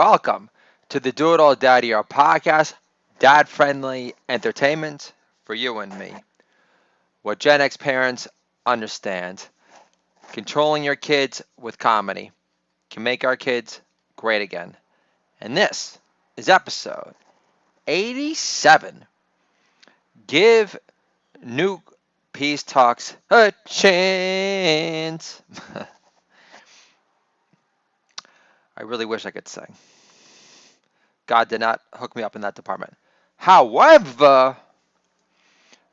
welcome to the Do It All Daddy Hour podcast, dad friendly entertainment for you and me. What Gen X parents understand controlling your kids with comedy can make our kids great again. And this is episode 87. Give Nuke Peace Talks a chance. I really wish I could sing. God did not hook me up in that department. However,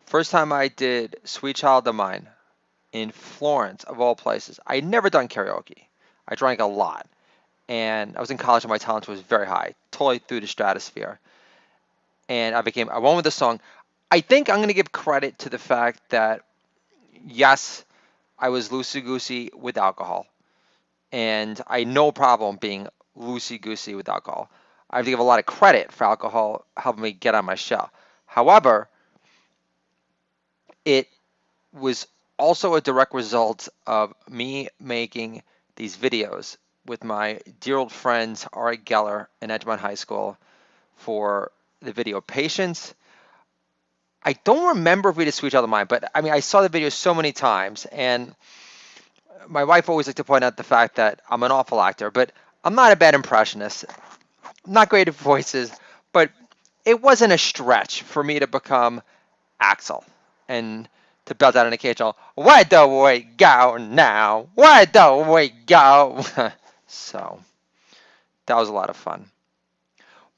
first time I did Sweet Child of Mine in Florence, of all places. I had never done karaoke. I drank a lot. And I was in college and my talent was very high, totally through the stratosphere. And I won with the song. I think I'm going to give credit to the fact that, yes, I was loosey-goosey with alcohol. And I had no problem being loosey-goosey with alcohol. I have to give a lot of credit for alcohol helping me get on my shell. However, it was also a direct result of me making these videos with my dear old friends Ari Geller in Edgemont High School for the video Patience. I don't remember if we did Sweet Child of Mine, but I mean, I saw the video so many times, and my wife always liked to point out the fact that I'm an awful actor, but I'm not a bad impressionist. I'm not great at voices, but it wasn't a stretch for me to become Axel and to belt out an occasional, where do we go now? Where do we go? So that was a lot of fun.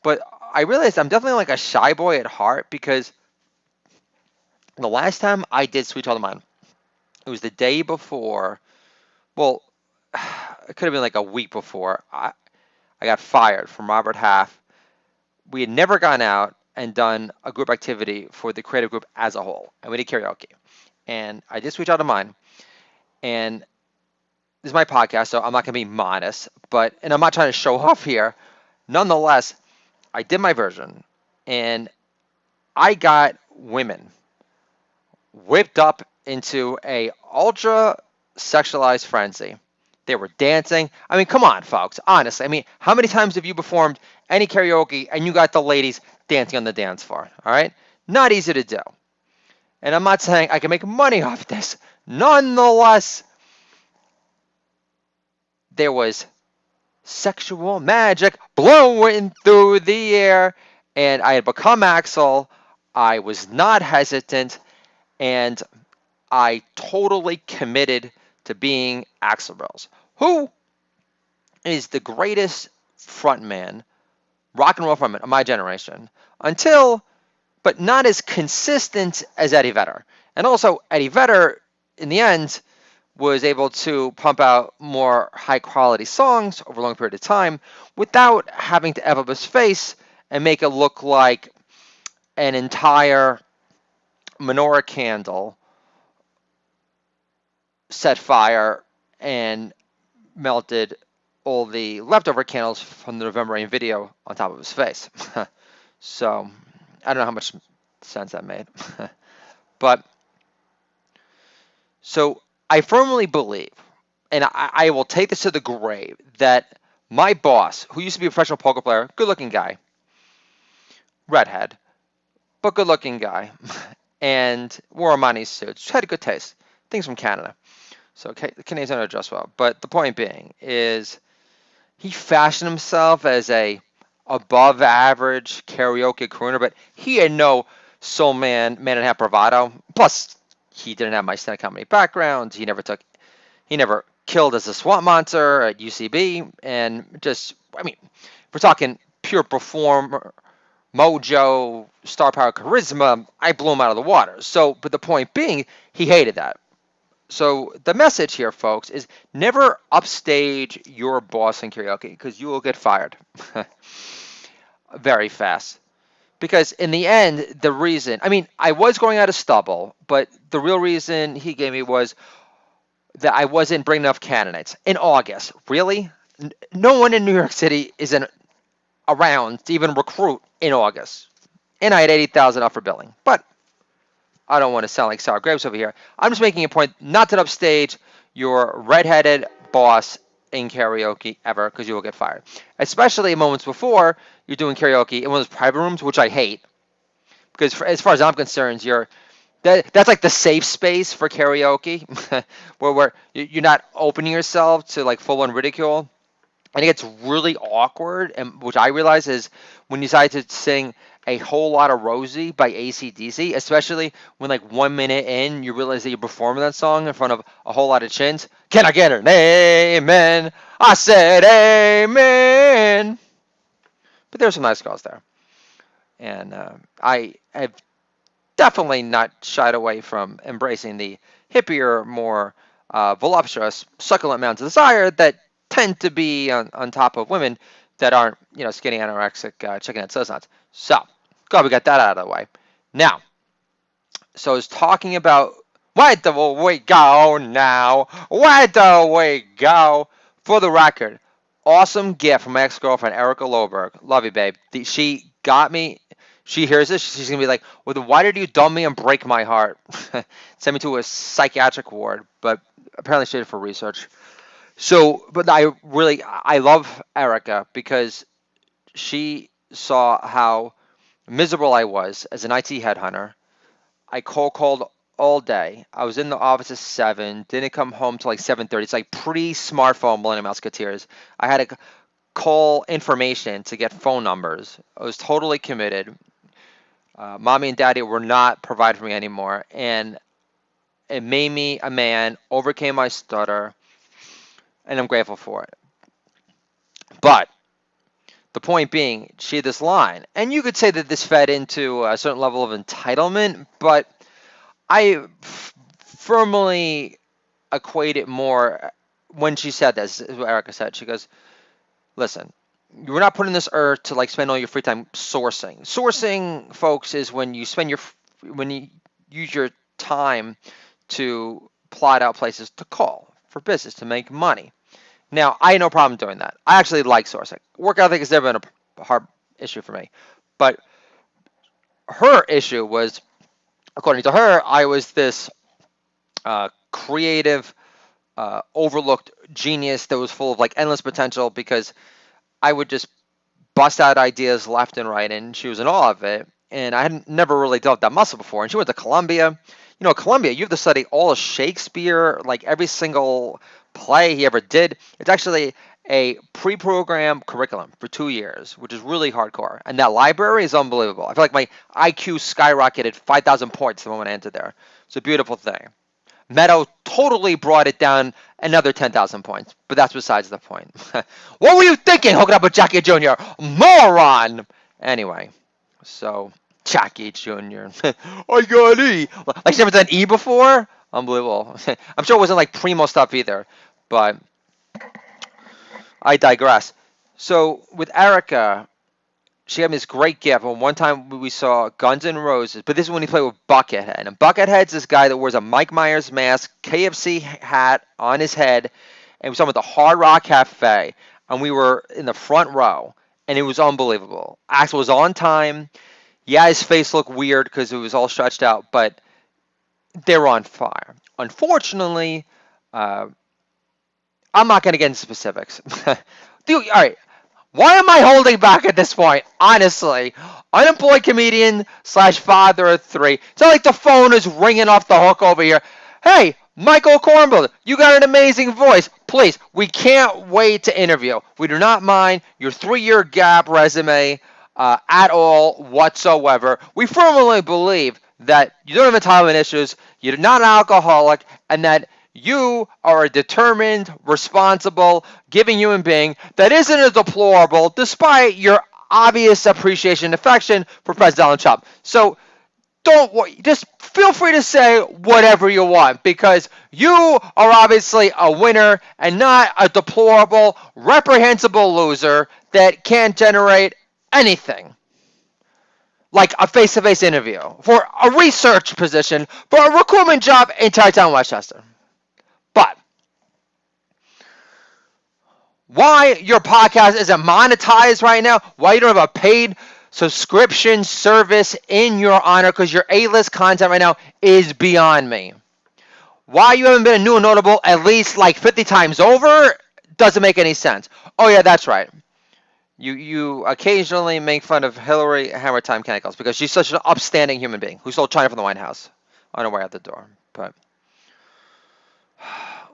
But I realized I'm definitely like a shy boy at heart because the last time I did Sweet Child of Mine, it was the day before, well, it could have been like a week before, I got fired from Robert Half. We had never gone out and done a group activity for the creative group as a whole, and we did karaoke. And I did Sweet Child of Mine, and this is my podcast, so I'm not going to be modest, and I'm not trying to show off here. Nonetheless, I did my version, and I got women whipped up into a ultra sexualized frenzy. They were dancing. I mean, come on, folks. Honestly, I mean, how many times have you performed any karaoke and you got the ladies dancing on the dance floor? All right? Not easy to do. And I'm not saying I can make money off this. Nonetheless, there was sexual magic blowing through the air, and I had become Axel. I was not hesitant, and I totally committed to being Axl Rose, who is the greatest frontman, rock and roll frontman of my generation, but not as consistent as Eddie Vedder. And also, Eddie Vedder, in the end, was able to pump out more high-quality songs over a long period of time without having to F up his face and make it look like an entire menorah candle set fire and melted all the leftover candles from the November Rain video on top of his face. So, I don't know how much sense that made. But, so I firmly believe, and I will take this to the grave, that my boss, who used to be a professional poker player, good-looking guy, redhead, but good-looking guy, and wore Armani suits, had a good taste, things from Canada. So the Canadians don't adjust well. But the point being is he fashioned himself as a above-average karaoke crooner, but he had no soul man and a half bravado. Plus, he didn't have my stand-up comedy background. He never killed as a swamp monster at UCB. And just, I mean, we're talking pure performer, mojo, star power, charisma. I blew him out of the water. So, but the point being, he hated that. So the message here, folks, is never upstage your boss in karaoke because you will get fired very fast. Because in the end, the reason, I mean, I was going out of stubble, but the real reason he gave me was that I wasn't bringing enough candidates. In August, really? No one in New York City is around to even recruit in August. And I had 80,000 up for billing. But I don't want to sound like sour grapes over here. I'm just making a point not to upstage your redheaded boss in karaoke ever because you will get fired. Especially moments before you're doing karaoke in one of those private rooms, which I hate. Because as far as I'm concerned, that's like the safe space for karaoke, where you're not opening yourself to like full on ridicule. And it gets really awkward, and which I realize is when you decide to sing A Whole Lot of Rosie by AC/DC, especially when like 1 minute in you realize that you're performing that song in front of a whole lot of chins. Can I get an amen? I said amen. But there's some nice girls there, and I have definitely not shied away from embracing the hippier, more voluptuous, succulent mounds of desire that tend to be on top of women that aren't, skinny, anorexic, chicken head nuts. So, glad we got that out of the way. Now, so I was talking about where do we go now? Where do we go? For the record, awesome gift from my ex-girlfriend, Erica Loberg. Love you, babe. She got me. She hears this, she's going to be like, well, then why did you dump me and break my heart? Send me to a psychiatric ward, but apparently she did it for research. So, but I love Erica because she saw how miserable I was as an IT headhunter. I cold called all day. I was in the office at 7, didn't come home till like 7:30. It's like pre-smartphone Millennium Musketeers. I had to call information to get phone numbers. I was totally committed. Mommy and daddy were not providing for me anymore, and it made me a man, overcame my stutter, and I'm grateful for it. But the point being, she had this line, and you could say that this fed into a certain level of entitlement, but I firmly equate it more when she said this, is what Erica said. She goes, listen, you're not put on this earth to like spend all your free time sourcing. Sourcing, folks, is when you use your time to plot out places to call for business to make money. Now, I had no problem doing that. I actually like sourcing. Work ethic has never been a hard issue for me. But her issue was, according to her, I was this creative, overlooked genius that was full of like endless potential because I would just bust out ideas left and right, and she was in awe of it. And I had never really developed that muscle before. And she went to Columbia. Columbia, you have to study all of Shakespeare, like every single play he ever did. It's actually a pre-programmed curriculum for 2 years, which is really hardcore. And that library is unbelievable. I feel like my IQ skyrocketed 5,000 points the moment I entered there. It's a beautiful thing. Meadow totally brought it down another 10,000 points, but that's besides the point. What were you thinking, hooking up with Jackie Jr.? Moron! Anyway, so Jackie Jr. I got E. Like she never done E before? Unbelievable. I'm sure it wasn't like primo stuff either, but I digress. So with Erica, she gave me this great gift. And one time we saw Guns N' Roses, but this is when he played with Buckethead. And Buckethead's this guy that wears a Mike Myers mask, KFC hat on his head, and we saw him at the Hard Rock Cafe. And we were in the front row, and it was unbelievable. Axl was on time. Yeah, his face looked weird because it was all stretched out, but they were on fire. Unfortunately, I'm not going to get into specifics. All right. Why am I holding back at this point? Honestly, unemployed comedian / father of 3. It's not like the phone is ringing off the hook over here. Hey, Michael Kornblum, you got an amazing voice. Please, we can't wait to interview. We do not mind your 3-year gap resume at all whatsoever. We firmly believe that you don't have entitlement issues, you're not an alcoholic, and that you are a determined, responsible, giving human being that isn't a deplorable, despite your obvious appreciation and affection for President Donald Trump. So just feel free to say whatever you want, because you are obviously a winner and not a deplorable, reprehensible loser that can't generate anything like a face-to-face interview for a research position for a recruitment job in Tarrytown, Westchester. But why your podcast isn't monetized right now, why you don't have a paid subscription service in your honor because your A-list content right now is beyond me. Why you haven't been a new and notable at least like 50 times over Doesn't make any sense. Oh yeah, that's right. You occasionally make fun of Hillary Hammer Time Chemicals because she's such an upstanding human being who stole China from the White House on her way out the door. But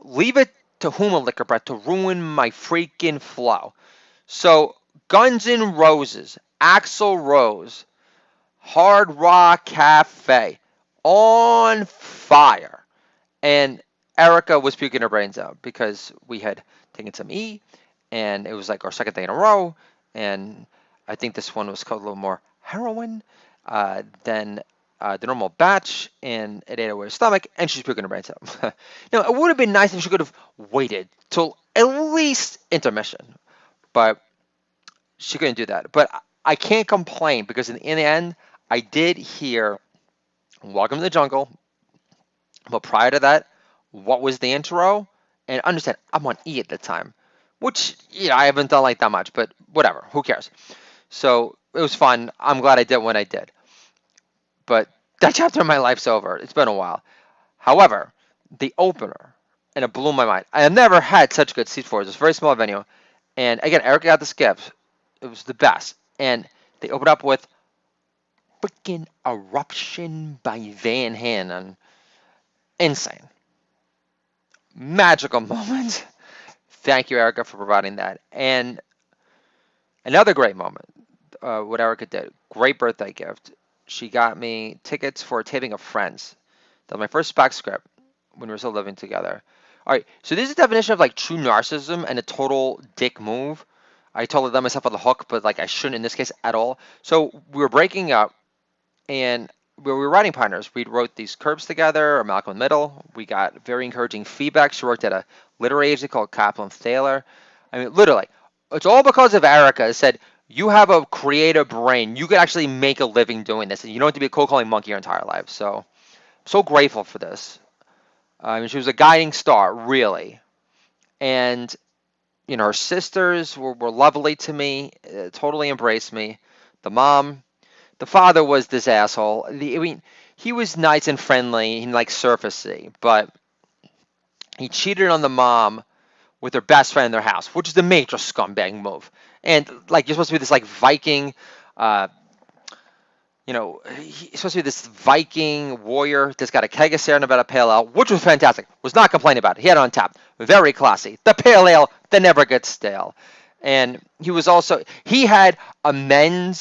leave it to Huma Liquor Brett to ruin my freaking flow. So Guns N' Roses, Axl Rose, Hard Rock Cafe, on fire. And Erica was puking her brains out because we had taken some E, and it was like our second day in a row. And I think this one was called a little more heroin than the normal batch, and it ate away her stomach, and she's puking her brains out. Now, it would have been nice if she could have waited till at least intermission, but she couldn't do that. But I can't complain because in the end, I did hear Welcome to the Jungle. But prior to that, what was the intro? And understand, I'm on E at the time, which I haven't done like that much, but whatever, who cares? So it was fun. I'm glad I did when I did. But that chapter of my life's over. It's been a while. However, the opener, and it blew my mind. I have never had such good seats for it. It was a very small venue. And again, Eric got the skips. It was the best. And they opened up with freaking Eruption by Van Halen. Insane. Magical moment. Thank you, Erica, for providing that. And another great moment, what Erica did. Great birthday gift. She got me tickets for a taping of Friends. That was my first spec script when we were still living together. All right, so this is the definition of like true narcissism and a total dick move. I totally let myself on the hook, but like I shouldn't in this case at all. So we were breaking up, and we were writing partners. We wrote these curbs together, or Malcolm in the Middle. We got very encouraging feedback. She worked at a literary agency called Kaplan Thaler. I mean, literally, it's all because of Erica. It said, you have a creative brain. You could actually make a living doing this, and you don't have to be a cold-calling monkey your entire life. So I'm so grateful for this. I mean, she was a guiding star, really. And, her sisters were lovely to me, totally embraced me. The mom, the father was this asshole. I mean, he was nice and friendly and like surfacey, but he cheated on the mom with their best friend in their house, which is the major scumbag move. And like you're supposed to be this like Viking, he's supposed to be this Viking warrior that's got a keg of Sierra Nevada Pale Ale, which was fantastic. Was not complaining about it. He had it on tap. Very classy. The Pale Ale that never gets stale. And he had a man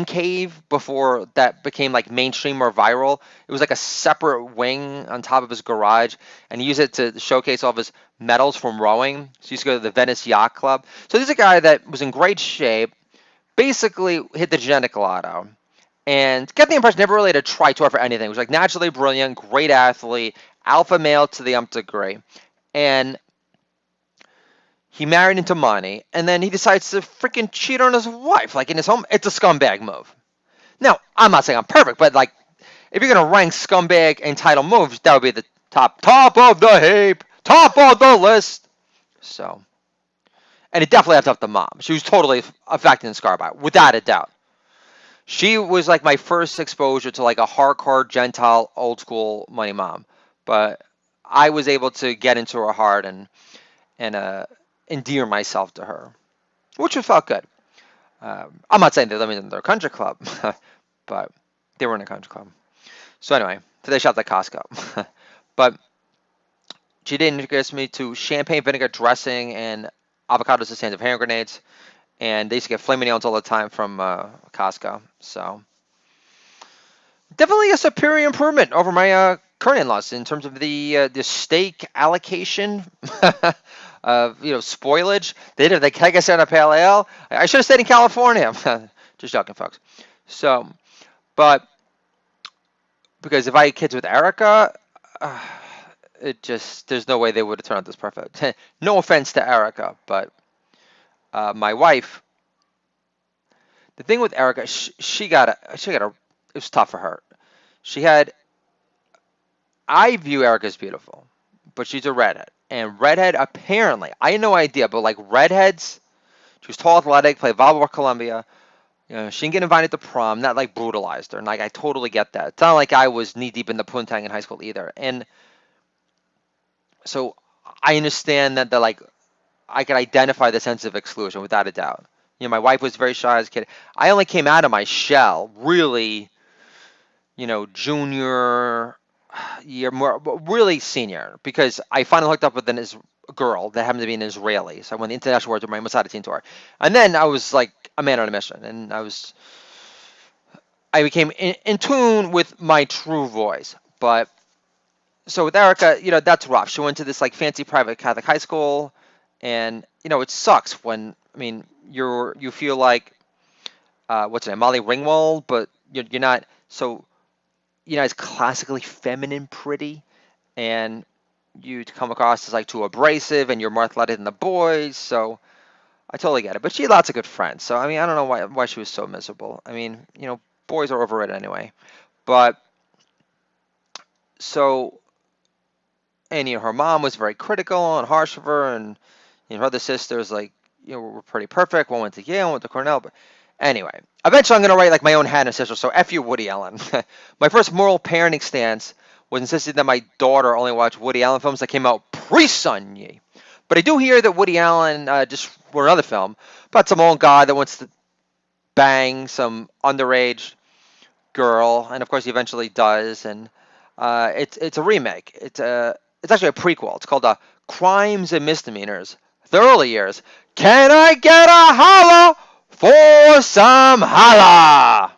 cave before that became like mainstream or viral. It was like a separate wing on top of his garage, and he used it to showcase all of his medals from rowing. So he used to go to the Venice Yacht Club. So this is a guy that was in great shape, basically hit the genetic lotto, and get the impression never really had a try tour for anything. He was like naturally brilliant, great athlete, alpha male to the umpth degree, and he married into money, and then he decides to freaking cheat on his wife, like in his home. It's a scumbag move. Now, I'm not saying I'm perfect, but like, if you're gonna rank scumbag entitled moves, that would be the top of the heap, top of the list. So, and it definitely left up the mom. She was totally affected and scarred by it, without a doubt. She was like my first exposure to like a hardcore Gentile, old school money mom, but I was able to get into her heart and endear myself to her, which felt good. I'm not saying they're living in their country club, but they were in a country club. So anyway, today shot at Costco. But she did introduce me to champagne vinegar dressing and avocados as stands of hand grenades. And they used to get flaming nails all the time from Costco. So definitely a superior improvement over my current in-laws in terms of the steak allocation. Spoilage. They did the keg of Santa Pale Ale. I should have stayed in California. Just joking, folks. So, but because if I had kids with Erica, there's no way they would have turned out this perfect. No offense to Erica, but my wife, the thing with Erica, it was tough for her. I view Erica as beautiful, but she's a redhead. And redhead, apparently, I had no idea, but like redheads, she was tall, athletic, played volleyball at Columbia. She didn't get invited to prom, not like brutalized her. And like, I totally get that. It's not like I was knee deep in the poontang in high school either. And so I understand that they're like, I could identify the sense of exclusion without a doubt. My wife was very shy as a kid. I only came out of my shell really, junior year, more really senior, because I finally hooked up with a girl that happened to be an Israeli. So I went the international world with my Masada teen tour, and then I was like a man on a mission, and I became in tune with my true voice. But so with Erica, that's rough. She went to this like fancy private Catholic high school, and it sucks when you feel like what's her name, Molly Ringwald, but you're not. So as classically feminine, pretty, and you come across as like too abrasive, and you're more athletic than the boys. So I totally get it. But she had lots of good friends. So I mean, I don't know why she was so miserable. I mean, boys are overrated anyway. But so, and her mom was very critical and harsh of her, and her other sisters like were pretty perfect. One went to Yale, one went to Cornell, but anyway, eventually I'm gonna write like my own Hannah sister. So F you, Woody Allen. My first moral parenting stance was insisting that my daughter only watch Woody Allen films that came out pre-Sonye. But I do hear that Woody Allen just wrote another film about some old guy that wants to bang some underage girl, and of course he eventually does. And it's a remake. It's actually a prequel. It's called Crimes and Misdemeanors: The Early Years. Can I get a holla for some holla?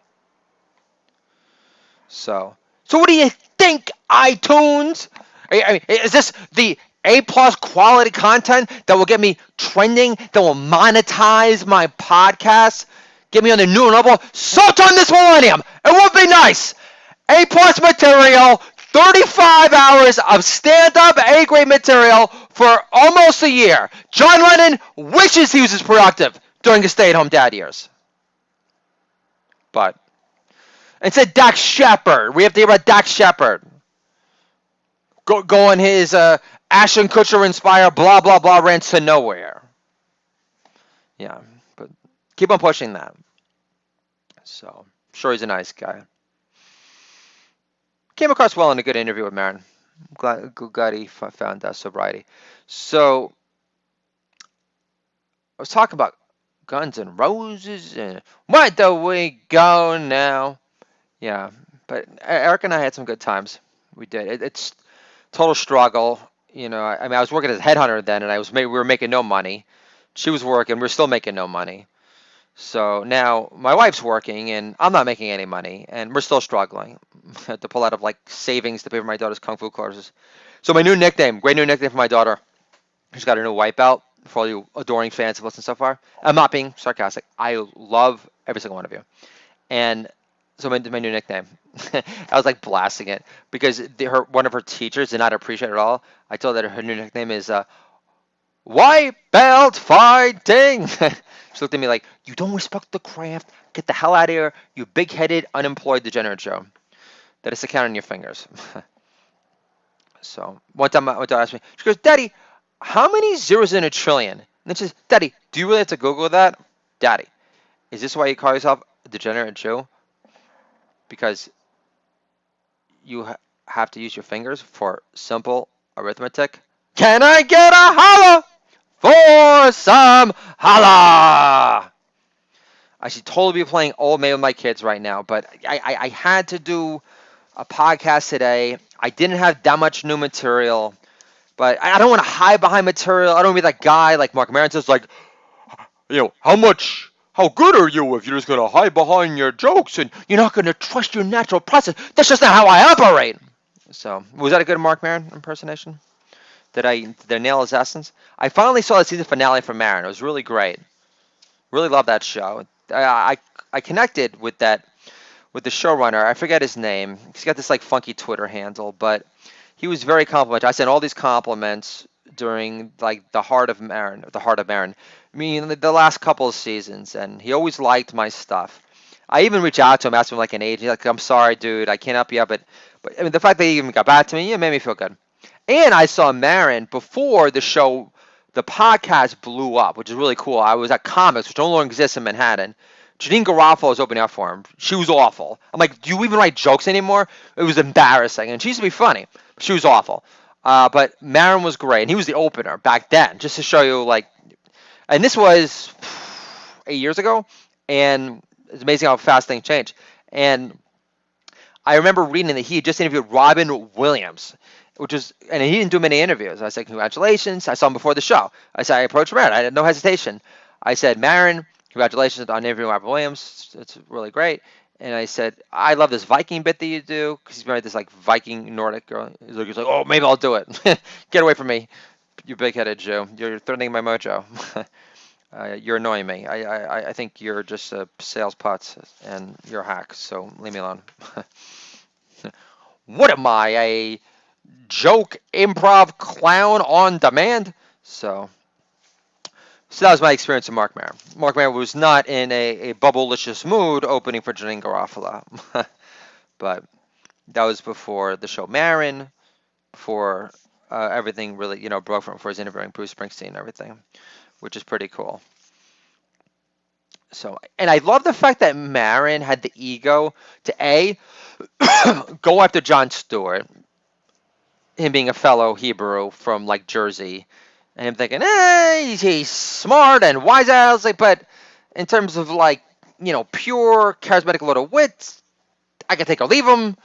So what do you think, iTunes? I mean, is this the A-plus quality content that will get me trending, that will monetize my podcast, get me on the new level? Sometime this millennium, it would be nice. A-plus material, 35 hours of stand-up A-grade material for almost a year. John Lennon wishes he was as productive during his stay-at-home dad years. But instead, Dax Shepard. We have to hear about Dax Shepard. Go on his Ashton Kutcher-inspired blah, blah, blah rants to nowhere. Yeah, but keep on pushing that. So, I'm sure he's a nice guy. Came across well in a good interview with Marin. I'm glad he found sobriety. So, I was talking about Guns N' Roses and where do we go now? Yeah, but Eric and I had some good times. We did. It's total struggle. I mean, I was working as a headhunter then, and we were making no money. She was working. We were still making no money. So now my wife's working, and I'm not making any money, and we're still struggling. I had to pull out of like savings to pay for my daughter's kung fu courses. So my new nickname, great new nickname for my daughter. She's got her new white belt. For all you adoring fans of listened so far, I'm not being sarcastic. I love every single one of you, and so my new nickname. I was like blasting it because one of her teachers did not appreciate it at all. I told her that her new nickname is White Belt Fighting. She looked at me like, you don't respect the craft. Get the hell out of here, you big-headed, unemployed degenerate Joe. That is to count on your fingers. So one time my daughter asked me, she goes, Daddy, how many zeros in a trillion? And then she says, Daddy, do you really have to Google that? Daddy, is this why you call yourself a degenerate Jew? Because you have to use your fingers for simple arithmetic? Can I get a holla for some holla? I should totally be playing Old Maid with my kids right now, but I had to do a podcast today. I didn't have that much new material. But I don't want to hide behind material. I don't want to be that guy like Mark Maron says, like, how good are you if you're just going to hide behind your jokes and you're not going to trust your natural process? That's just not how I operate. So, was that a good Mark Maron impersonation? Did I nail his essence? I finally saw the season finale from Maron. It was really great. Really loved that show. I connected with the showrunner. I forget his name. He's got this like funky Twitter handle, but he was very complimentary. I sent all these compliments during like the heart of Maron. I mean, the last couple of seasons, and he always liked my stuff. I even reached out to him, asked him like an agent. He's like, I'm sorry, dude, I can't help you out, but I mean, the fact that he even got back to me, it made me feel good. And I saw Maron before the show, the podcast blew up, which is really cool. I was at Comics, which no longer exists in Manhattan. Janine Garofalo was opening up for him. She was awful. I'm like, do you even write jokes anymore? It was embarrassing, and she used to be funny. She was awful. But Marin was great, and he was the opener back then, just to show you, like, and this was 8 years ago, and it's amazing how fast things change. And I remember reading that he had just interviewed Robin Williams, and he didn't do many interviews. I said, congratulations. I saw him before the show. I approached Marin. I had no hesitation. I said, Marin, congratulations on interviewing Robin Williams. It's really great. And I said, I love this Viking bit that you do, because he's married this like Viking Nordic girl. He's like, oh, maybe I'll do it. Get away from me, you big-headed Jew. You're threatening my mojo. You're annoying me. I think you're just a sales putz, and you're a hack, so leave me alone. What am I, a joke improv clown on demand? So that was my experience with Mark Maron. Mark Maron was not in a bubblicious mood opening for Janine Garofalo. But that was before the show Maron, before everything really, broke from, before his interviewing Bruce Springsteen and everything, which is pretty cool. So, and I love the fact that Maron had the ego to go after Jon Stewart, him being a fellow Hebrew from like Jersey, and him thinking, he's smart and wise ass, but in terms of like, pure charismatic load of wit, I can take or leave him.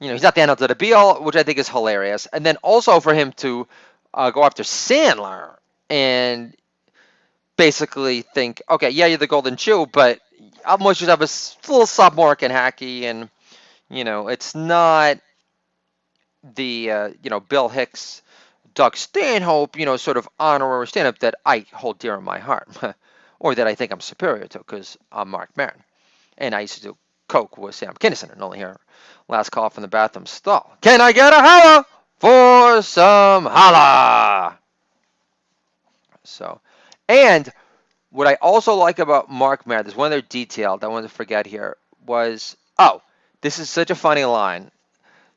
He's not the end of the be all, which I think is hilarious. And then also for him to go after Sandler and basically think, okay, yeah, you're the golden Jew, but I'm always just have a little sophomoric and hacky, and it's not the Bill Hicks, Doug Stanhope, sort of honorary stand-up that I hold dear in my heart, or that I think I'm superior to, because I'm Mark Maron, and I used to do coke with Sam Kinison, and only hear last call from the bathroom stall. Can I get a holla for some holla? So, and what I also like about Mark Maron, there's one other detail that I wanted to forget here, was, this is such a funny line.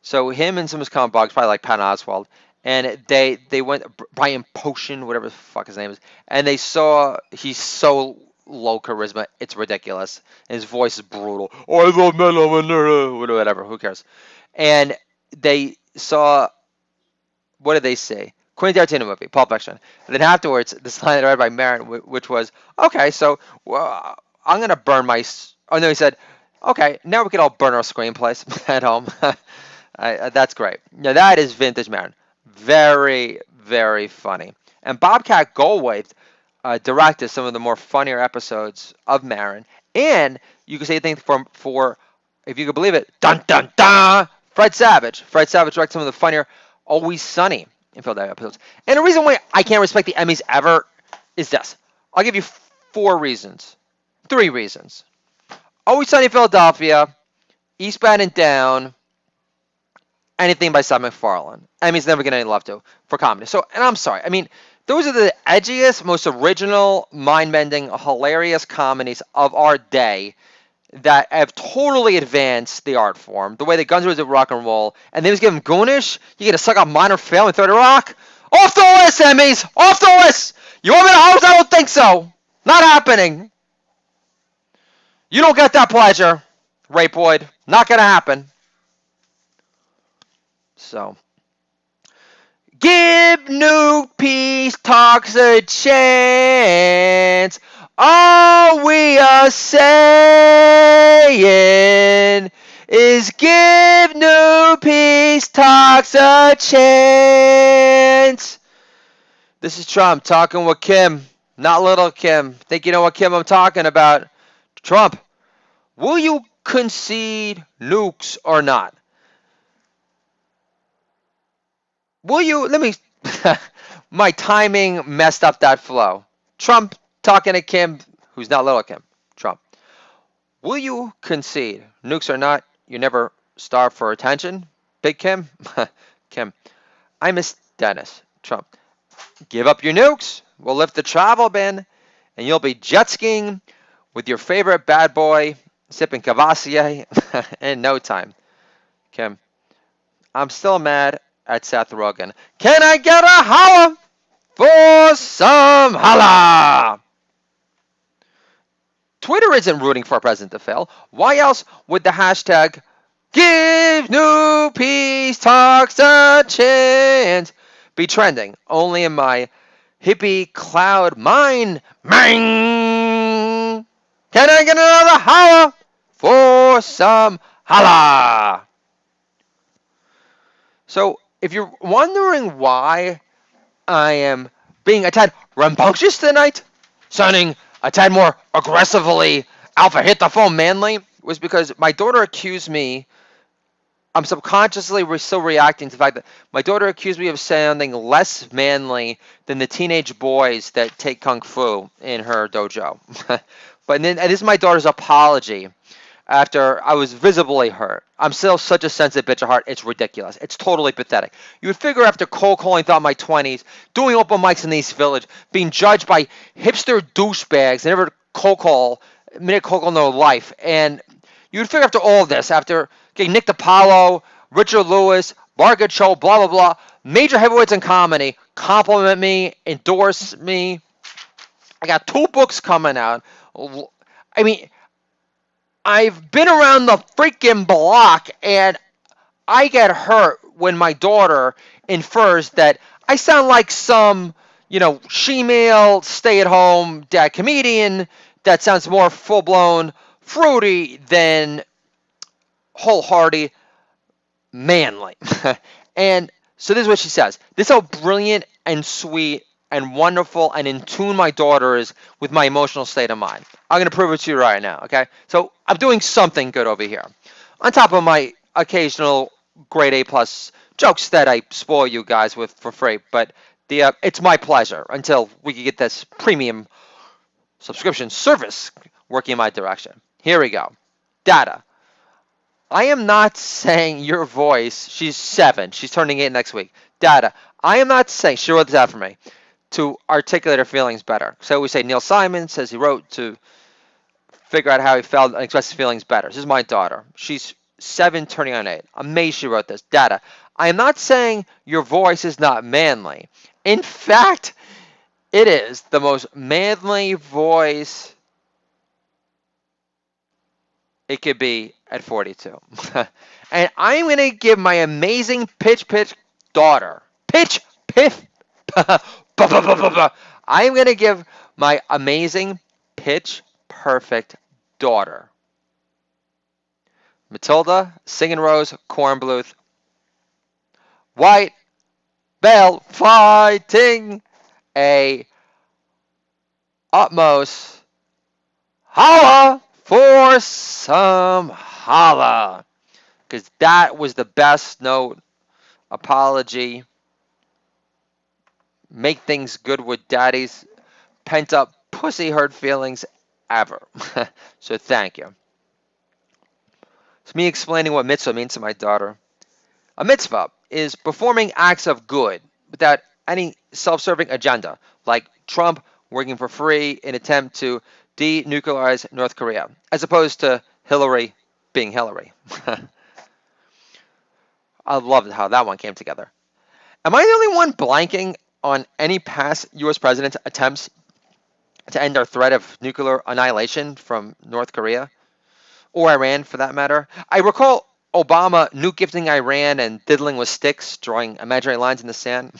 So him and some of his comic bugs, probably like Patton Oswalt, and they went, Brian Potion, whatever the fuck his name is, and they saw he's so low charisma, it's ridiculous. And his voice is brutal. Oh, I love metal, whatever, who cares? And they saw, what did they say? Quentin Tarantino movie, Pulp Fiction. And then afterwards, this line that I read by Maron, which was, okay, so I'm going to burn my... Oh, no, he said, okay, now we can all burn our screenplays at home. That's great. Now, that is vintage Maron. Very, very funny. And Bobcat Goldthwait directed some of the more funnier episodes of Maron. And you can say things for, if you could believe it, dun, dun, dun, Fred Savage. Fred Savage directed some of the funnier Always Sunny in Philadelphia episodes. And the reason why I can't respect the Emmys ever is this. I'll give you 3 reasons. Always Sunny in Philadelphia, Eastbound and Down, anything by Seth MacFarlane. Emmys never get any love for comedy. So, and I'm sorry. I mean, those are the edgiest, most original, mind-bending, hilarious comedies of our day that have totally advanced the art form. The way the Guns N' Roses did rock and roll, and they was giving Goonish, you get to suck up Minor Fail and 30 Rock. Off the list, Emmys! Off the list! You want me to host? I don't think so. Not happening. You don't get that pleasure, Ray Boyd. Not gonna happen. So, give Nuke Peace Talks a chance. All we are saying is give Nuke Peace Talks a chance. This is Trump talking with Kim, not little Kim. Think you know what Kim I'm talking about? Trump, will you concede nukes or not? Will you, my timing messed up that flow. Trump talking to Kim, who's not little Kim. Trump, will you concede nukes or not? You never starve for attention. Big Kim? Kim, I miss Dennis. Trump, give up your nukes. We'll lift the travel ban, and you'll be jet skiing with your favorite bad boy, sipping Cavassier in no time. Kim, I'm still mad at Seth Rogen. Can I get a holla for some holla? Twitter isn't rooting for a president to fail. Why else would the hashtag give Nuke Peace Talks a chance be trending only in my hippie cloud mind. Mang! Can I get another holla for some holla? So, if you're wondering why I am being a tad rambunctious tonight, sounding a tad more aggressively alpha hit the phone manly, was because my daughter accused me. I'm subconsciously still reacting to the fact that my daughter accused me of sounding less manly than the teenage boys that take kung fu in her dojo. But then, and this is my daughter's apology after I was visibly hurt. I'm still such a sensitive bitch at heart. It's ridiculous. It's totally pathetic. You would figure after cold calling throughout my 20s, doing open mics in the East Village, being judged by hipster douchebags, and never cold call, minute cold call in their life, and you would figure after all of this, after getting Nick DiPaolo, Richard Lewis, Margaret Cho, blah, blah, blah, major heavyweights in comedy, compliment me, endorse me. I got 2 books coming out. I mean, I've been around the freaking block, and I get hurt when my daughter infers that I sound like some, she-male, stay-at-home dad comedian that sounds more full-blown fruity than wholehearted manly. And so this is what she says. This is how brilliant and sweet and wonderful and in tune my daughter is with my emotional state of mind. I'm going to prove it to you right now, okay? So I'm doing something good over here. On top of my occasional grade A plus jokes that I spoil you guys with for free, but it's my pleasure until we can get this premium subscription service working in my direction. Here we go. Data. I am not saying your voice, she's 7, she's turning 8 next week. Data. I am not saying, she wrote this out for me, to articulate her feelings better. So we say Neil Simon says he wrote to figure out how he felt and express his feelings better. This is my daughter. She's 7, turning on 8. Amazed she wrote this. Data. I am not saying your voice is not manly. In fact, it is the most manly voice it could be at 42. And I'm going to give my amazing pitch daughter. Pitch piff. I'm going to give my amazing pitch perfect daughter, Matilda Singing Rose Kornbluth, white belt fighting, a utmost holla for some holla. Because that was the best note, apology, make things good with daddy's pent up pussy hurt feelings ever. So thank you. It's me explaining what mitzvah means to my daughter. A mitzvah is performing acts of good without any self-serving agenda, like Trump working for free in an attempt to denuclearize North Korea, as opposed to Hillary being Hillary. I love how that one came together. Am I the only one blanking on any past U.S. president's attempts to end our threat of nuclear annihilation from North Korea? Or Iran, for that matter? I recall Obama nuke gifting Iran and diddling with sticks, drawing imaginary lines in the sand.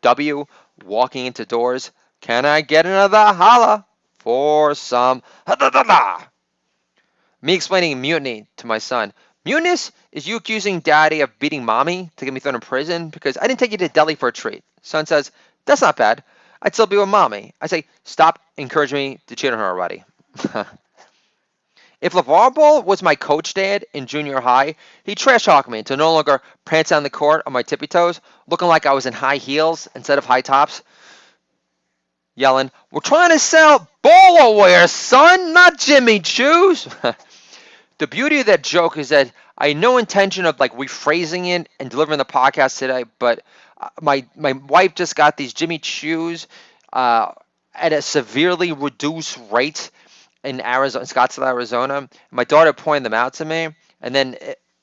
W, walking into doors. Can I get another holla for some ha-da-da-da? Me explaining mutiny to my son. Mutinous is you accusing daddy of beating mommy to get me thrown in prison because I didn't take you to Delhi for a treat. Son says, that's not bad. I'd still be with mommy. I say, stop encouraging me to cheat on her already. If LeVar Ball was my coach dad in junior high, he'd trash talk me to no longer prance down the court on my tippy toes, looking like I was in high heels instead of high tops, yelling, we're trying to sell bowler wear, son, not Jimmy Choos. The beauty of that joke is that I had no intention of rephrasing it and delivering the podcast today, but my wife just got these Jimmy Choos at a severely reduced rate in Arizona, Scottsdale, Arizona. My daughter pointed them out to me, and then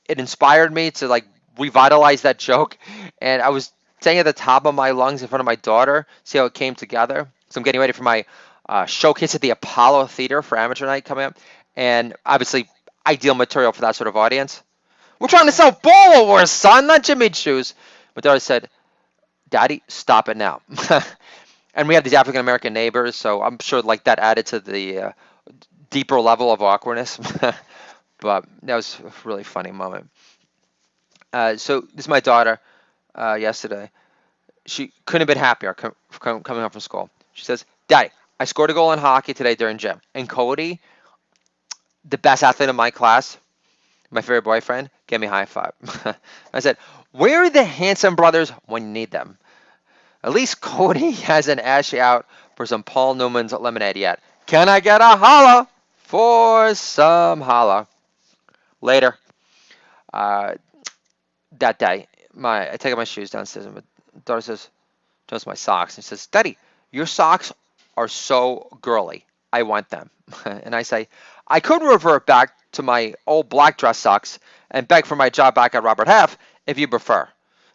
it inspired me to revitalize that joke. And I was saying at the top of my lungs in front of my daughter, see how it came together. So I'm getting ready for my showcase at the Apollo Theater for Amateur Night coming up, and obviously ideal material for that sort of audience. We're trying to sell bowler wear, son, not Jimmy Choos. My daughter said, Daddy, stop it now. And we have these African American neighbors, so I'm sure like that added to the deeper level of awkwardness. But that was a really funny moment. So this is my daughter yesterday. She couldn't have been happier coming home from school. She says, Daddy, I scored a goal in hockey today during gym. And Cody, the best athlete in my class, my favorite boyfriend, gave me a high five. I said, where are the handsome brothers when you need them? At least Cody hasn't asked you out for some Paul Newman's lemonade yet. Can I get a holla for some holla? Later, uh, that day, I take my shoes downstairs, and my daughter says, "Just my socks." And she says, "Daddy, your socks are so girly. I want them." And I say, "I could revert back to my old black dress socks and beg for my job back at Robert Half if you prefer."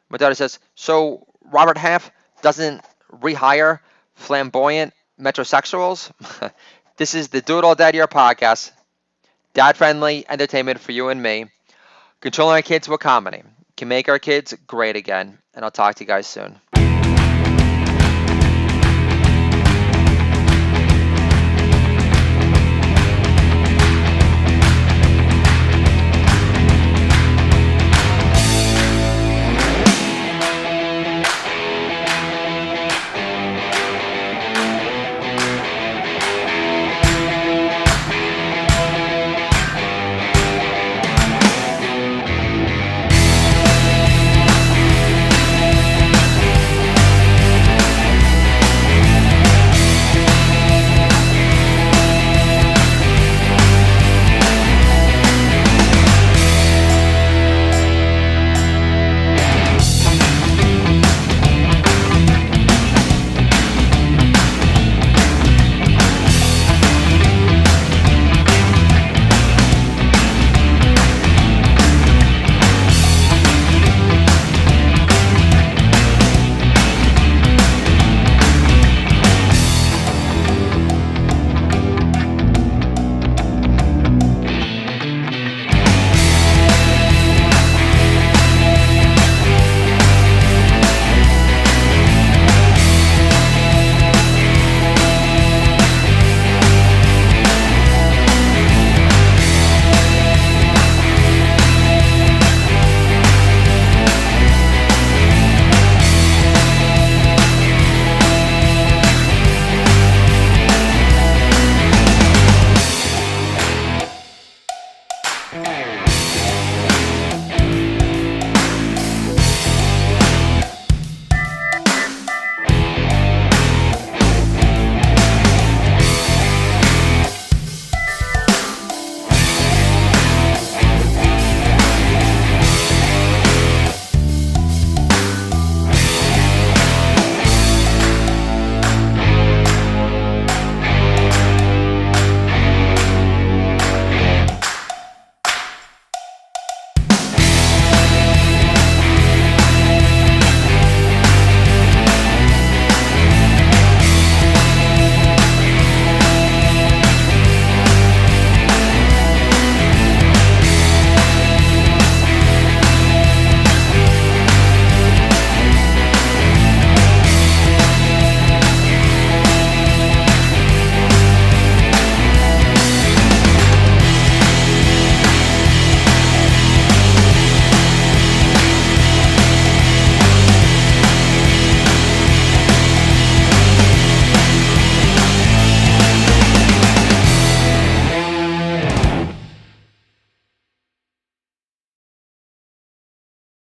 My daughter says, "So Robert Half doesn't rehire flamboyant metrosexuals?" This is the Do It All Dad Year podcast, dad-friendly entertainment for you and me. Controlling our kids with comedy can make our kids great again. And I'll talk to you guys soon.